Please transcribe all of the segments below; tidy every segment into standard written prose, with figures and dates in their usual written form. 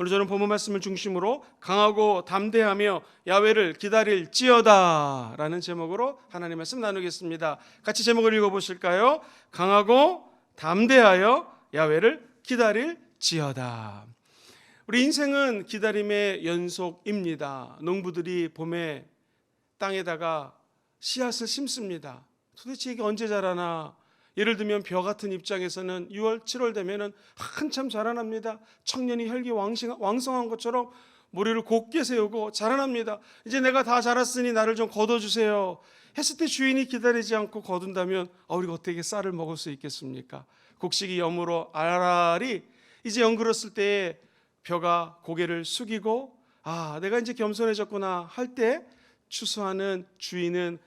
오늘 저는 본문 말씀을 중심으로 강하고 담대하며 야훼를 기다릴지어다 라는 제목으로 하나님의 말씀 나누겠습니다. 같이 제목을 읽어보실까요? 강하고 담대하여 야훼를 기다릴지어다. 우리 인생은 기다림의 연속입니다. 농부들이 봄에 땅에다가 씨앗을 심습니다. 도대체 이게 언제 자라나? 예를 들면 벼 같은 입장에서는 6월, 7월 되면은 한참 자라납니다. 청년이 혈기왕성한 것처럼 머리를 곧게 세우고 자라납니다. 이제 내가 다 자랐으니 나를 좀 거둬주세요 했을 때 주인이 기다리지 않고 거둔다면 우리가 어떻게 쌀을 먹을 수 있겠습니까? 곡식이 여물어 알알이 이제 연그렀을 때에 벼가 고개를 숙이고 내가 이제 겸손해졌구나 할 때 추수하는 주인은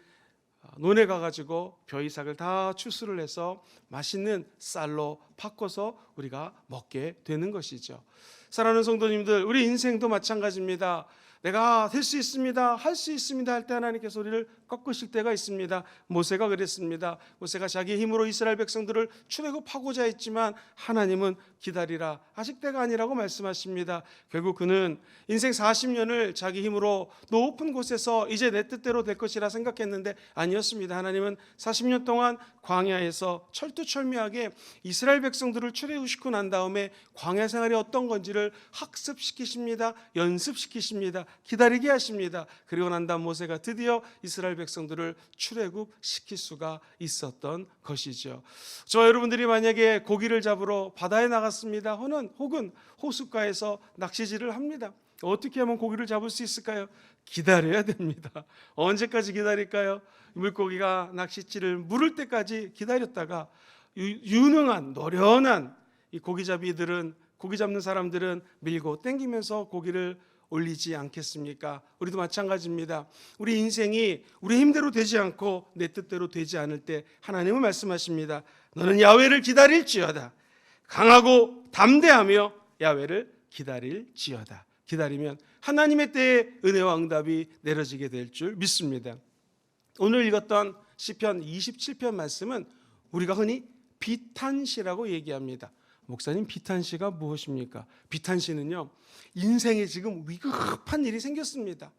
논에 가가지고 벼이삭을 다 추수를 해서 맛있는 쌀로 바꿔서 우리가 먹게 되는 것이죠. 사랑하는 성도님들, 우리 인생도 마찬가지입니다. 내가 될 수 있습니다, 할 수 있습니다 할 때 하나님께서 우리를 꺾으실 때가 있습니다. 모세가 그랬습니다. 모세가 자기 힘으로 이스라엘 백성들을 출애굽하고자 했지만 하나님은 기다리라, 아직 때가 아니라고 말씀하십니다. 결국 그는 인생 40년을 자기 힘으로 높은 곳에서 이제 내 뜻대로 될 것이라 생각했는데 아니었습니다. 하나님은 40년 동안 광야에서 철두철미하게 이스라엘 백성들을 출애굽시키고 난 다음에 광야 생활이 어떤 건지를 학습시키십니다. 연습시키십니다. 기다리게 하십니다. 그리고 난 다음 모세가 드디어 이스라엘 백성들을 출애굽시킬 수가 있었던 것이죠. 저와 여러분들이 만약에 고기를 잡으러 바다에 나갔습니다. 혹은 호숫가에서 낚시질을 합니다. 어떻게 하면 고기를 잡을 수 있을까요? 기다려야 됩니다. 언제까지 기다릴까요? 물고기가 낚싯줄을 물을 때까지 기다렸다가 유능한 노련한 이 고기 잡는 사람들은 밀고 땡기면서 고기를 올리지 않겠습니까? 우리도 마찬가지입니다. 우리 인생이 우리 힘대로 되지 않고 내 뜻대로 되지 않을 때 하나님은 말씀하십니다. 너는 야훼를 기다릴지어다. 강하고 담대하며 야훼를 기다릴지어다. 기다리면 하나님의 때에 은혜와 응답이 내려지게 될 줄 믿습니다. 오늘 읽었던 시편 27편 말씀은 우리가 흔히 비탄시라고 얘기합니다. 목사님, 비탄시가 무엇입니까? 비탄시는요, 인생에 지금 위급한 일이 생겼습니다.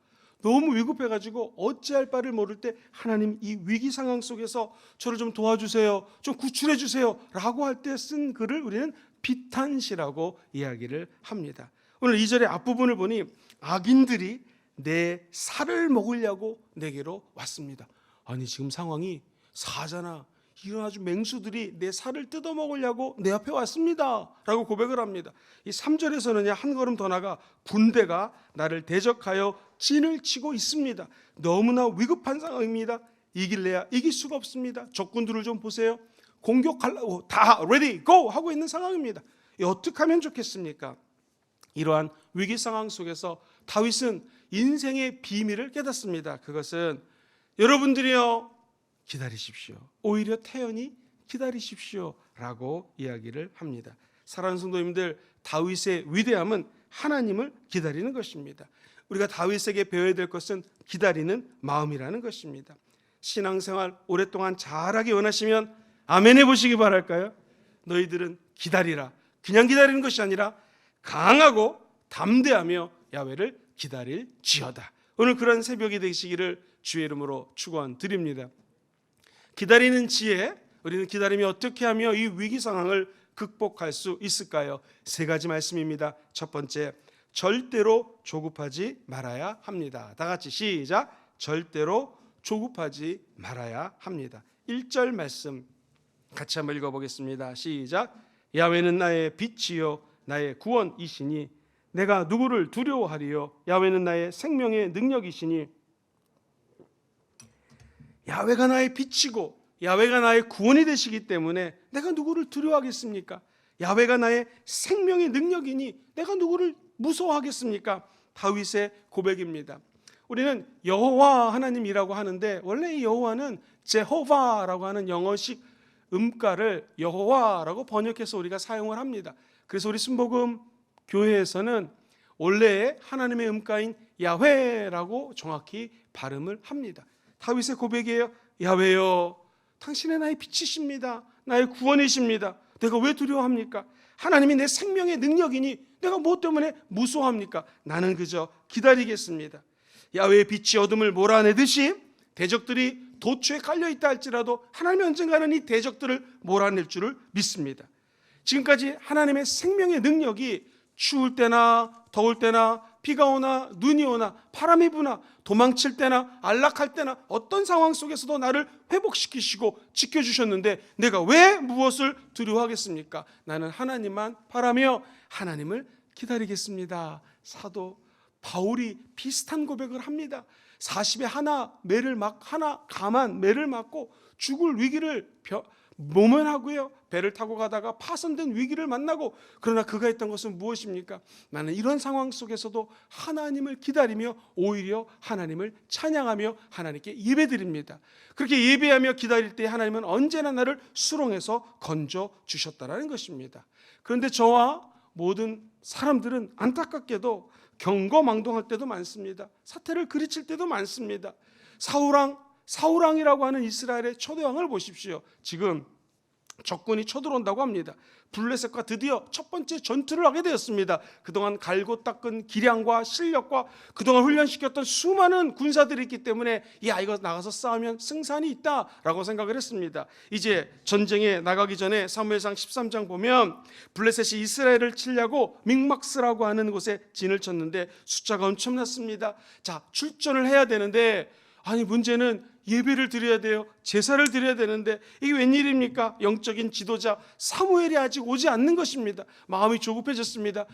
너무 위급해가지고 어찌할 바를 모를 때 하나님, 이 위기 상황 속에서 저를 좀 도와주세요, 좀 구출해 주세요 라고 할 때 쓴 글을 우리는 비탄시라고 이야기를 합니다. 오늘 2절의 앞부분을 보니 악인들이 내 살을 먹으려고 내게로 왔습니다. 아니, 지금 상황이 사자나 이런 아주 맹수들이 내 살을 뜯어먹으려고 내 앞에 왔습니다 라고 고백을 합니다. 이 3절에서는 한 걸음 더 나가 군대가 나를 대적하여 진을 치고 있습니다. 너무나 위급한 상황입니다. 이길래야 이길 수가 없습니다. 적군들을 좀 보세요. 공격하려고 다 ready go 하고 있는 상황입니다. 어떻게 하면 좋겠습니까? 이러한 위기 상황 속에서 다윗은 인생의 비밀을 깨닫습니다. 그것은 여러분들이요, 기다리십시오. 오히려 태연히 기다리십시오 라고 이야기를 합니다. 사랑하는 성도님들, 다윗의 위대함은 하나님을 기다리는 것입니다. 우리가 다윗에게 배워야 될 것은 기다리는 마음이라는 것입니다. 신앙생활 오랫동안 잘하기 원하시면 아멘 해보시기 바랄까요? 너희들은 기다리라. 그냥 기다리는 것이 아니라 강하고 담대하며 야훼를 기다릴지어다. 오늘 그런 새벽이 되시기를 주의 이름으로 축원드립니다. 기다리는 지혜, 우리는 기다리며 어떻게 하며 이 위기 상황을 극복할 수 있을까요? 3가지 말씀입니다. 첫 번째, 절대로 조급하지 말아야 합니다. 다 같이 시작. 절대로 조급하지 말아야 합니다. 1절 말씀 같이 한번 읽어보겠습니다. 시작. 야훼는 나의 빛이요 나의 구원이시니 내가 누구를 두려워하리요. 야훼는 나의 생명의 능력이시니. 야훼가 나의 빛이고 야훼가 나의 구원이 되시기 때문에 내가 누구를 두려워하겠습니까? 야훼가 나의 생명의 능력이니 내가 누구를 무서워하겠습니까? 다윗의 고백입니다. 우리는 여호와 하나님이라고 하는데 원래 이 여호와는 제호바라고 하는 영어식 음가를 여호와라고 번역해서 우리가 사용을 합니다. 그래서 우리 순복음 교회에서는 원래의 하나님의 음가인 야훼라고 정확히 발음을 합니다. 다윗의 고백이에요. 야훼여, 당신의 나의 빛이십니다. 나의 구원이십니다. 내가 왜 두려워합니까? 하나님이 내 생명의 능력이니 내가 무엇 때문에 무서워합니까? 나는 그저 기다리겠습니다. 야훼의 빛이 어둠을 몰아내듯이 대적들이 도처에 깔려있다 할지라도 하나님이 언젠가는 이 대적들을 몰아낼 줄을 믿습니다. 지금까지 하나님의 생명의 능력이 추울 때나 더울 때나 비가 오나 눈이 오나 바람이 부나 도망칠 때나 안락할 때나 어떤 상황 속에서도 나를 회복시키시고 지켜주셨는데 내가 왜 무엇을 두려워하겠습니까? 나는 하나님만 바라며 하나님을 기다리겠습니다. 사도 바울이 비슷한 고백을 합니다. 40에 하나 가만 매를 맞고 죽을 위기를 모면하고요, 배를 타고 가다가 파손된 위기를 만나고, 그러나 그가 했던 것은 무엇입니까? 나는 이런 상황 속에서도 하나님을 기다리며 오히려 하나님을 찬양하며 하나님께 예배드립니다. 그렇게 예배하며 기다릴 때 하나님은 언제나 나를 수렁에서 건져 주셨다라는 것입니다. 그런데 저와 모든 사람들은 안타깝게도 경거망동할 때도 많습니다. 사태를 그르칠 때도 많습니다. 사울왕이라고 하는 이스라엘의 초대왕을 보십시오. 지금 적군이 쳐들어온다고 합니다. 블레셋과 드디어 첫 번째 전투를 하게 되었습니다. 그동안 갈고 닦은 기량과 실력과 그동안 훈련시켰던 수많은 군사들이 있기 때문에 이거 나가서 싸우면 승산이 있다라고 생각을 했습니다. 이제 전쟁에 나가기 전에 사무엘상 13장 보면 블레셋이 이스라엘을 치려고 믹막스라고 하는 곳에 진을 쳤는데 숫자가 엄청났습니다. 자, 출전을 해야 되는데 문제는 예배를 드려야 돼요. 제사를 드려야 되는데 이게 웬일입니까? 영적인 지도자 사무엘이 아직 오지 않는 것입니다. 마음이 조급해졌습니다.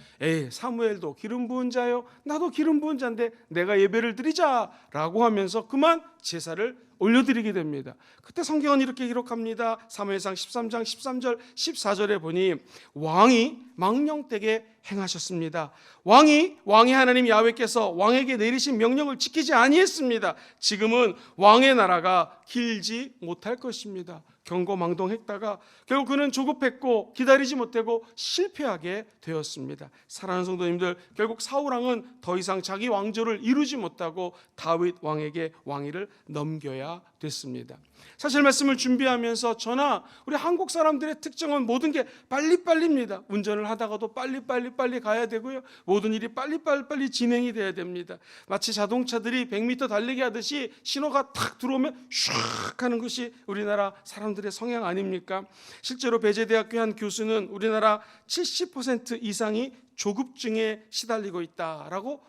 사무엘도 기름 부은 자요, 나도 기름 부은 자인데 내가 예배를 드리자라고 하면서 그만 제사를 올려드리게 됩니다. 그때 성경은 이렇게 기록합니다. 사무엘상 13장 13절 14절에 보니 왕이 망령되게 행하셨습니다. 왕이 하나님 야훼께서 왕에게 내리신 명령을 지키지 아니했습니다. 지금은 왕의 나라가 길지 못할 것입니다. 경거망동했다가 결국 그는 조급했고 기다리지 못하고 실패하게 되었습니다. 사랑하는 성도님들, 결국 사울왕은 더 이상 자기 왕조를 이루지 못하고 다윗 왕에게 왕위를 넘겨야 됐습니다. 사실 말씀을 준비하면서 저나 우리 한국 사람들의 특징은 모든 게 빨리빨리입니다. 운전을 하다가도 빨리 가야 되고요, 모든 일이 빨리 진행이 돼야 됩니다. 마치 자동차들이 100m 달리기 하듯이 신호가 탁 들어오면 슉 하는 것이 우리나라 사람들의 성향 아닙니까? 실제로 배재대학교 한 교수는 우리나라 70% 이상이 조급증에 시달리고 있다라고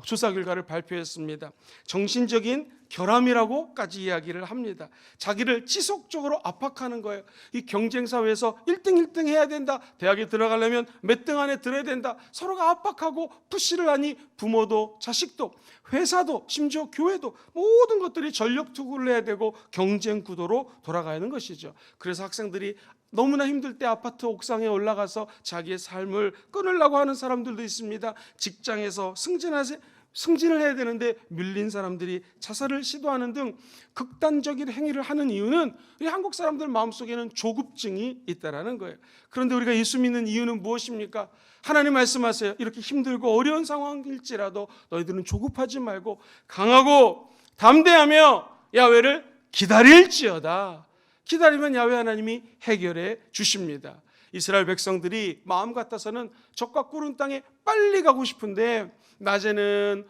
조사 결과를 발표했습니다. 정신적인 결함이라고까지 이야기를 합니다. 자기를 지속적으로 압박하는 거예요. 이 경쟁사회에서 1등 해야 된다, 대학에 들어가려면 몇 등 안에 들어야 된다, 서로가 압박하고 푸시를 하니 부모도 자식도 회사도 심지어 교회도 모든 것들이 전력 투구를 해야 되고 경쟁 구도로 돌아가는 것이죠. 그래서 학생들이 너무나 힘들 때 아파트 옥상에 올라가서 자기의 삶을 끊으려고 하는 사람들도 있습니다. 직장에서 승진을 해야 되는데 밀린 사람들이 자살을 시도하는 등 극단적인 행위를 하는 이유는 우리 한국 사람들 마음속에는 조급증이 있다라는 거예요. 그런데 우리가 예수 믿는 이유는 무엇입니까? 하나님 말씀하세요. 이렇게 힘들고 어려운 상황일지라도 너희들은 조급하지 말고 강하고 담대하며 야훼를 기다릴지어다. 기다리면 야훼 하나님이 해결해 주십니다. 이스라엘 백성들이 마음 같아서는 적과 꿀은 땅에 빨리 가고 싶은데 낮에는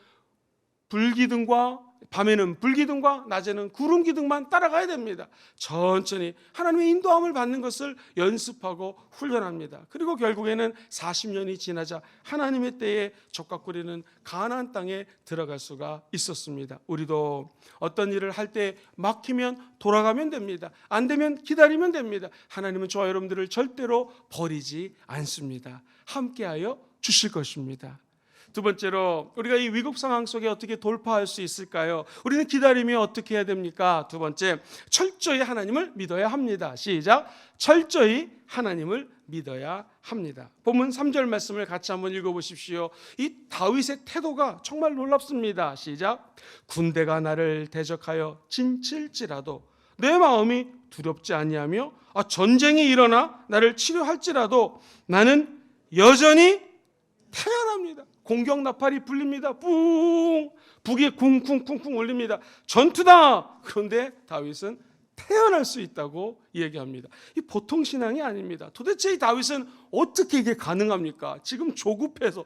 밤에는 불기둥과 낮에는 구름기둥만 따라가야 됩니다. 천천히 하나님의 인도함을 받는 것을 연습하고 훈련합니다. 그리고 결국에는 40년이 지나자 하나님의 때에 적과 꿀이는 가나안 땅에 들어갈 수가 있었습니다. 우리도 어떤 일을 할 때 막히면 돌아가면 됩니다. 안 되면 기다리면 됩니다. 하나님은 저와 여러분들을 절대로 버리지 않습니다. 함께하여 주실 것입니다. 두 번째로 우리가 이 위급 상황 속에 어떻게 돌파할 수 있을까요? 우리는 기다리며 어떻게 해야 됩니까? 두 번째, 철저히 하나님을 믿어야 합니다. 시작. 철저히 하나님을 믿어야 합니다. 본문 3절 말씀을 같이 한번 읽어보십시오. 이 다윗의 태도가 정말 놀랍습니다. 시작. 군대가 나를 대적하여 진칠지라도 내 마음이 두렵지 아니하며 전쟁이 일어나 나를 치료할지라도 나는 여전히 태어납니다. 공격 나팔이 불립니다. 뿡! 북이 쿵쿵쿵쿵 울립니다. 전투다! 그런데 다윗은 태어날 수 있다고 얘기합니다. 이 보통 신앙이 아닙니다. 도대체 이 다윗은 어떻게 이게 가능합니까? 지금 조급해서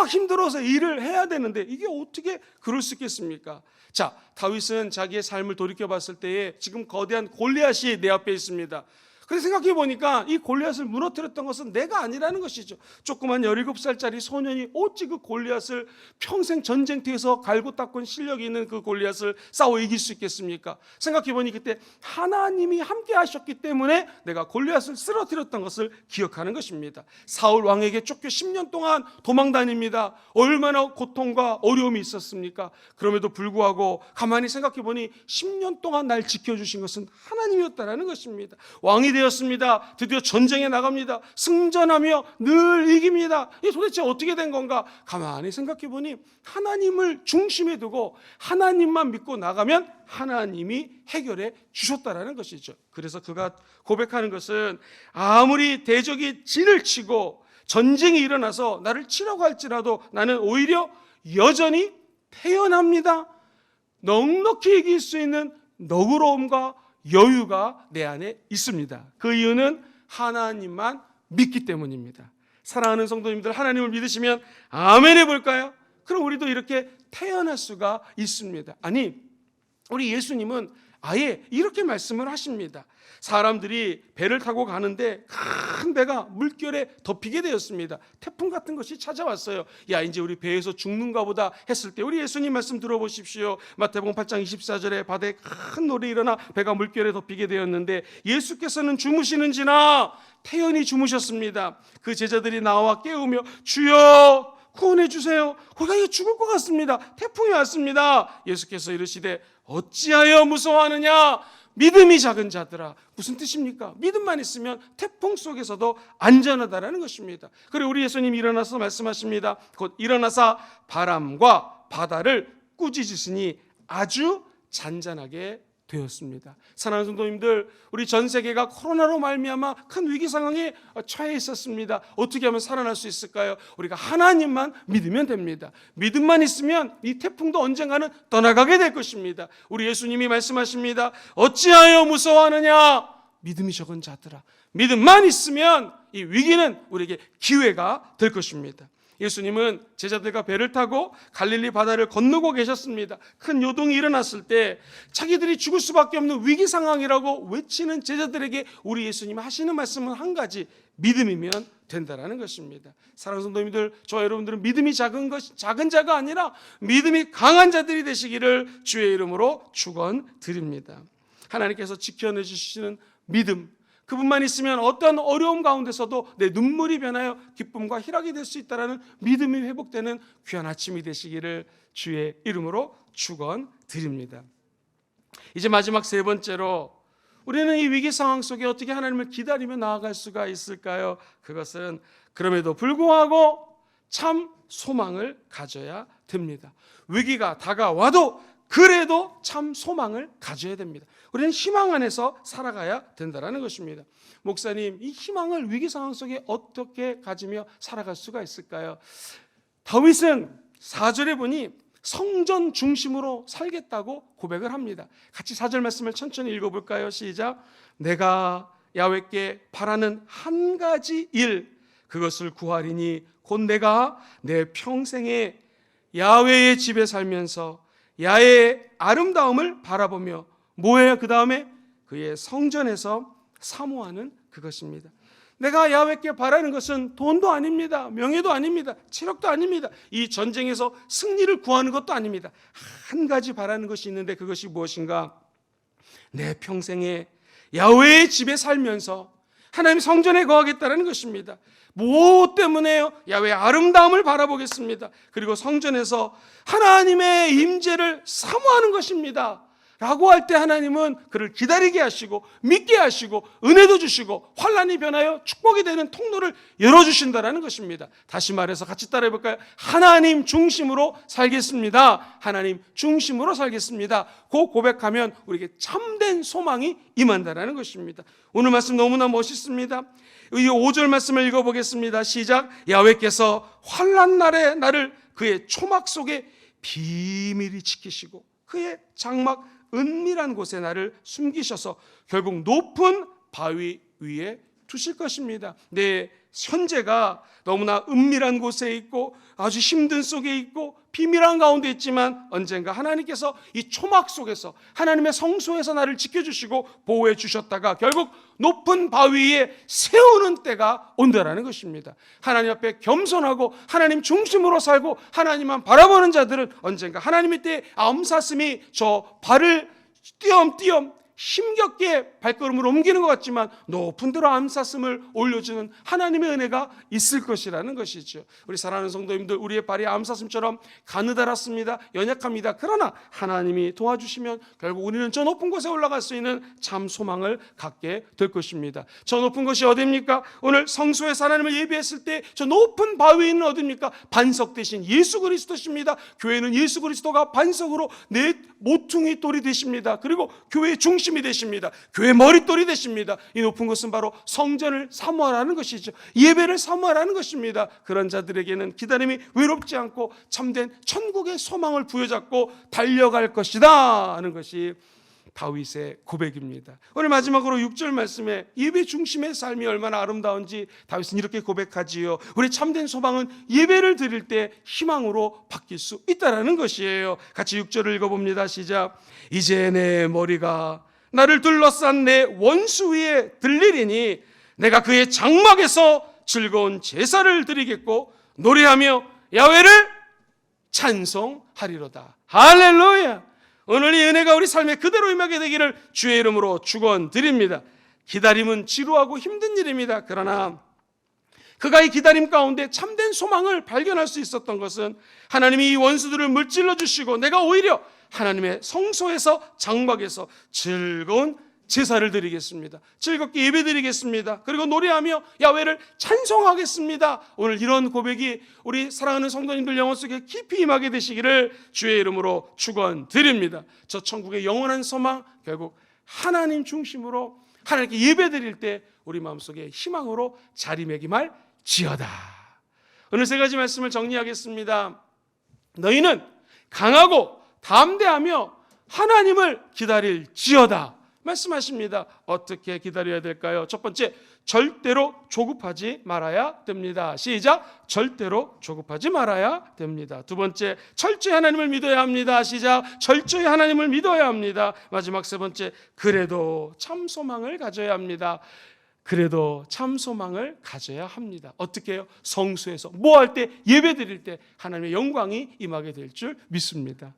힘들어서 일을 해야 되는데 이게 어떻게 그럴 수 있겠습니까? 자, 다윗은 자기의 삶을 돌이켜봤을 때에 지금 거대한 골리앗이 내 앞에 있습니다. 그래서 생각해 보니까 이 골리앗을 무너뜨렸던 것은 내가 아니라는 것이죠. 조그만 17살짜리 소년이 어찌 그 골리앗을 평생 전쟁터에서 갈고 닦은 실력이 있는 그 골리앗을 싸워 이길 수 있겠습니까? 생각해 보니 그때 하나님이 함께 하셨기 때문에 내가 골리앗을 쓰러뜨렸던 것을 기억하는 것입니다. 사울 왕에게 쫓겨 10년 동안 도망 다닙니다. 얼마나 고통과 어려움이 있었습니까? 그럼에도 불구하고 가만히 생각해 보니 10년 동안 날 지켜주신 것은 하나님이었다라는 것입니다. 왕이 되었습니다. 드디어 전쟁에 나갑니다. 승전하며 늘 이깁니다. 이게 도대체 어떻게 된 건가? 가만히 생각해 보니 하나님을 중심에 두고 하나님만 믿고 나가면 하나님이 해결해 주셨다라는 것이죠. 그래서 그가 고백하는 것은 아무리 대적이 진을 치고 전쟁이 일어나서 나를 치라고 할지라도 나는 오히려 여전히 태어납니다. 넉넉히 이길 수 있는 너그러움과 여유가 내 안에 있습니다. 그 이유는 하나님만 믿기 때문입니다. 사랑하는 성도님들, 하나님을 믿으시면 아멘 해볼까요? 그럼 우리도 이렇게 태어날 수가 있습니다. 아니, 우리 예수님은 아예 이렇게 말씀을 하십니다. 사람들이 배를 타고 가는데 큰 배가 물결에 덮이게 되었습니다. 태풍 같은 것이 찾아왔어요. 야, 이제 우리 배에서 죽는가 보다 했을 때 우리 예수님 말씀 들어보십시오. 마태복음 8장 24절에 바다에 큰 노래 일어나 배가 물결에 덮이게 되었는데 예수께서는 주무시는지나 태연히 주무셨습니다. 그 제자들이 나와 깨우며 주여 구원해 주세요. 우리가 이거 죽을 것 같습니다. 태풍이 왔습니다. 예수께서 이르시되 어찌하여 무서워하느냐? 믿음이 작은 자들아. 무슨 뜻입니까? 믿음만 있으면 태풍 속에서도 안전하다라는 것입니다. 그리고 우리 예수님이 일어나서 말씀하십니다. 곧 일어나사 바람과 바다를 꾸짖으시니 아주 잔잔하게 되었습니다. 사랑하는 성도님들, 우리 전 세계가 코로나로 말미암아 큰 위기 상황에 처해 있었습니다. 어떻게 하면 살아날 수 있을까요? 우리가 하나님만 믿으면 됩니다. 믿음만 있으면 이 태풍도 언젠가는 떠나가게 될 것입니다. 우리 예수님이 말씀하십니다. 어찌하여 무서워하느냐? 믿음이 적은 자들아. 믿음만 있으면 이 위기는 우리에게 기회가 될 것입니다. 예수님은 제자들과 배를 타고 갈릴리 바다를 건너고 계셨습니다. 큰 요동이 일어났을 때 자기들이 죽을 수밖에 없는 위기 상황이라고 외치는 제자들에게 우리 예수님이 하시는 말씀은 한 가지, 믿음이면 된다라는 것입니다. 사랑하는 성도님들, 저와 여러분들은 믿음이 작은 자가 아니라 믿음이 강한 자들이 되시기를 주의 이름으로 축원드립니다. 하나님께서 지켜내 주시는 믿음, 그분만 있으면 어떤 어려움 가운데서도 내 눈물이 변하여 기쁨과 희락이 될 수 있다는 믿음이 회복되는 귀한 아침이 되시기를 주의 이름으로 축원드립니다. 이제 마지막 세 번째로 우리는 이 위기 상황 속에 어떻게 하나님을 기다리며 나아갈 수가 있을까요? 그것은 그럼에도 불구하고 참 소망을 가져야 됩니다. 위기가 다가와도 그래도 참 소망을 가져야 됩니다. 우리는 희망 안에서 살아가야 된다는 것입니다. 목사님, 이 희망을 위기 상황 속에 어떻게 가지며 살아갈 수가 있을까요? 다윗은 4절에 보니 성전 중심으로 살겠다고 고백을 합니다. 같이 4절 말씀을 천천히 읽어볼까요? 시작. 내가 야훼께 바라는 한 가지 일, 그것을 구하리니 곧 내가 내 평생에 야훼의 집에 살면서 야훼의 아름다움을 바라보며 뭐예요? 그 다음에 그의 성전에서 사모하는 그것입니다. 내가 야훼께 바라는 것은 돈도 아닙니다. 명예도 아닙니다. 체력도 아닙니다. 이 전쟁에서 승리를 구하는 것도 아닙니다. 한 가지 바라는 것이 있는데 그것이 무엇인가? 내 평생에 야훼의 집에 살면서 하나님 성전에 거하겠다는 것입니다. 무엇 때문에요? 야훼의 아름다움을 바라보겠습니다. 그리고 성전에서 하나님의 임재를 사모하는 것입니다. 라고 할 때 하나님은 그를 기다리게 하시고 믿게 하시고 은혜도 주시고 환난이 변하여 축복이 되는 통로를 열어주신다는 것입니다. 다시 말해서 같이 따라해 볼까요? 하나님 중심으로 살겠습니다. 하나님 중심으로 살겠습니다. 그 고백하면 우리에게 참된 소망이 임한다는 것입니다. 오늘 말씀 너무나 멋있습니다. 이 5절 말씀을 읽어보겠습니다. 시작. 야훼께서 환난 날에 나를 그의 초막 속에 비밀히 지키시고 그의 장막 은밀한 곳에 나를 숨기셔서 결국 높은 바위 위에 두실 것입니다. 내 현재가 너무나 은밀한 곳에 있고 아주 힘든 속에 있고 비밀한 가운데 있지만 언젠가 하나님께서 이 초막 속에서 하나님의 성소에서 나를 지켜주시고 보호해 주셨다가 결국 높은 바위 위에 세우는 때가 온다라는 것입니다. 하나님 앞에 겸손하고 하나님 중심으로 살고 하나님만 바라보는 자들은 언젠가 하나님의 때에 암사슴이 저 발을 띄엄띄엄 힘겹게 발걸음을 옮기는 것 같지만 높은 데로 암사슴을 올려주는 하나님의 은혜가 있을 것이라는 것이죠. 우리 사랑하는 성도님들, 우리의 발이 암사슴처럼 가느다랗습니다. 연약합니다. 그러나 하나님이 도와주시면 결국 우리는 저 높은 곳에 올라갈 수 있는 참 소망을 갖게 될 것입니다. 저 높은 곳이 어디입니까? 오늘 성소에서 하나님을 예배했을 때 저 높은 바위에 있는 어디입니까? 반석 대신 예수 그리스도십니다. 교회는 예수 그리스도가 반석으로 내 모퉁이 돌이 되십니다. 그리고 교회의 중심이 되십니다. 교회 머릿돌이 되십니다. 이 높은 곳은 바로 성전을 사모하라는 것이죠. 예배를 사모하라는 것입니다. 그런 자들에게는 기다림이 외롭지 않고 참된 천국의 소망을 부여잡고 달려갈 것이다 하는 것이 다윗의 고백입니다. 오늘 마지막으로 6절 말씀에 예배 중심의 삶이 얼마나 아름다운지 다윗은 이렇게 고백하지요. 우리 참된 소망은 예배를 드릴 때 희망으로 바뀔 수 있다는 것이에요. 같이 6절을 읽어봅니다. 시작. 이제 내 머리가 나를 둘러싼 내 원수 위에 들리리니 내가 그의 장막에서 즐거운 제사를 드리겠고 노래하며 야훼를 찬송하리로다. 할렐루야. 오늘 이 은혜가 우리 삶에 그대로 임하게 되기를 주의 이름으로 축원드립니다. 기다림은 지루하고 힘든 일입니다. 그러나 그가 이 기다림 가운데 참된 소망을 발견할 수 있었던 것은 하나님이 이 원수들을 물질러 주시고 내가 오히려 하나님의 성소에서 장막에서 즐거운 제사를 드리겠습니다. 즐겁게 예배드리겠습니다. 그리고 노래하며 야훼를 찬송하겠습니다. 오늘 이런 고백이 우리 사랑하는 성도님들 영혼 속에 깊이 임하게 되시기를 주의 이름으로 축원드립니다. 저 천국의 영원한 소망, 결국 하나님 중심으로 하나님께 예배드릴 때 우리 마음속에 희망으로 자리매김할 지어다. 오늘 세 가지 말씀을 정리하겠습니다. 너희는 강하고 담대하며 하나님을 기다릴 지어다 말씀하십니다. 어떻게 기다려야 될까요? 첫 번째, 절대로 조급하지 말아야 됩니다. 시작. 절대로 조급하지 말아야 됩니다. 두 번째, 철저히 하나님을 믿어야 합니다. 시작. 철저히 하나님을 믿어야 합니다. 마지막 세 번째, 그래도 참 소망을 가져야 합니다. 그래도 참 소망을 가져야 합니다. 어떻게 해요? 성수에서 뭐 할 때? 예배 드릴 때 하나님의 영광이 임하게 될 줄 믿습니다.